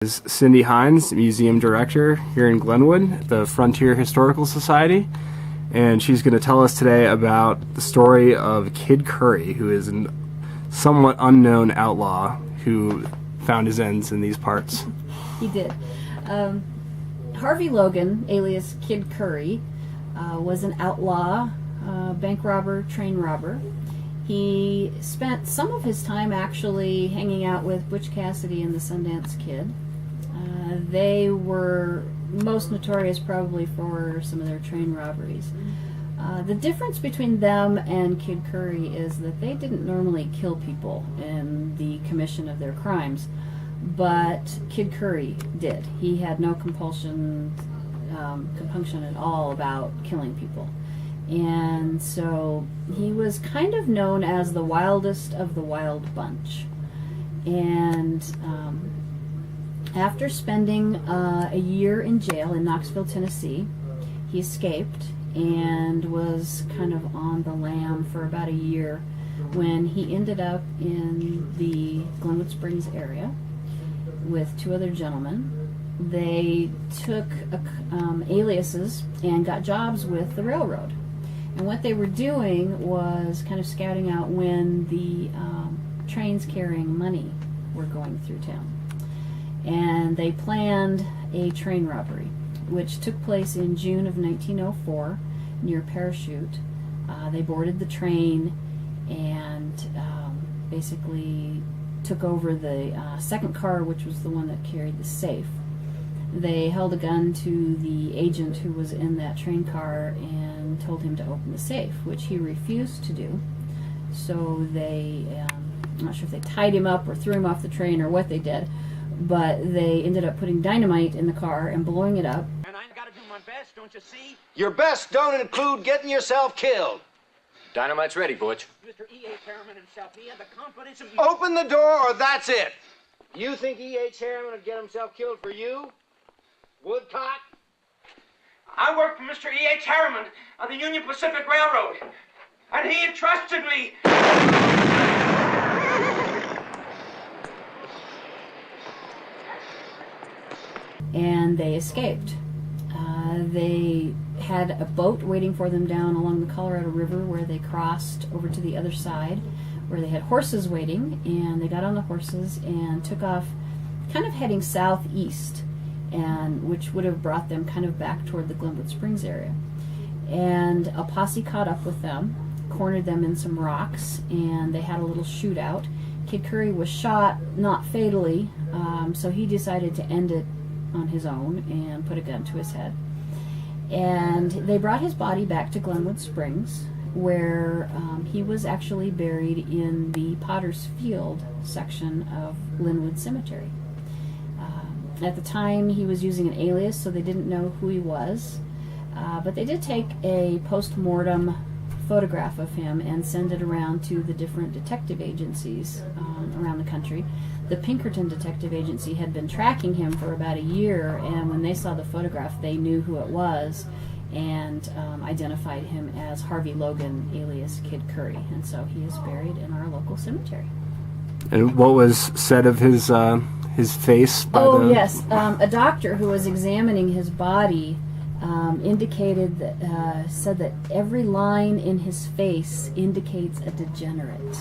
Is Cindy Hines, Museum Director here in Glenwood at the Frontier Historical Society, and she's going to tell us today about the story of Kid Curry, who is a somewhat unknown outlaw who found his ends in these parts. He did. Harvey Logan, alias Kid Curry, was an outlaw, bank robber, train robber. He spent some of his time actually hanging out with Butch Cassidy and the Sundance Kid. They were most notorious probably for some of their train robberies. The difference between them and Kid Curry is that they didn't normally kill people in the commission of their crimes, but Kid Curry did. He had no compunction at all about killing people. And so he was kind of known as the wildest of the wild bunch. And after spending a year in jail in Knoxville, Tennessee, he escaped and was kind of on the lam for about a year when he ended up in the Glenwood Springs area with two other gentlemen. They took aliases and got jobs with the railroad. And what they were doing was kind of scouting out when the trains carrying money were going through town. And they planned a train robbery, which took place in June of 1904 near Parachute. They boarded the train and basically took over the second car, which was the one that carried the safe. They held a gun to the agent who was in that train car and told him to open the safe, which he refused to do. So they, I'm not sure if they tied him up or threw him off the train or what they did, but they ended up putting dynamite in the car and blowing it up. And I gotta do my best, don't you see? Your best don't include getting yourself killed. Dynamite's ready, Butch. Mr. E.H. Harriman himself, he had the confidence of... Open the door or that's it. You think E.H. Harriman would get himself killed for you? Woodcock? I worked for Mr. E.H. Harriman on the Union Pacific Railroad, and he entrusted me. And they escaped. They had a boat waiting for them down along the Colorado River where they crossed over to the other side, where they had horses waiting, and they got on the horses and took off kind of heading southeast, and which would have brought them kind of back toward the Glenwood Springs area. And a posse caught up with them, cornered them in some rocks, and they had a little shootout. Kid Curry was shot, not fatally, so he decided to end it on his own and put a gun to his head. And they brought his body back to Glenwood Springs, where he was actually buried in the Potter's Field section of Linwood Cemetery. At the time, he was using an alias, so they didn't know who he was. But they did take a post-mortem photograph of him and send it around to the different detective agencies around the country. The Pinkerton Detective Agency had been tracking him for about a year, and when they saw the photograph, they knew who it was and identified him as Harvey Logan, alias Kid Curry. And so he is buried in our local cemetery. And what was said of his face by yes. A doctor who was examining his body indicated that, said that every line in his face indicates a degenerate.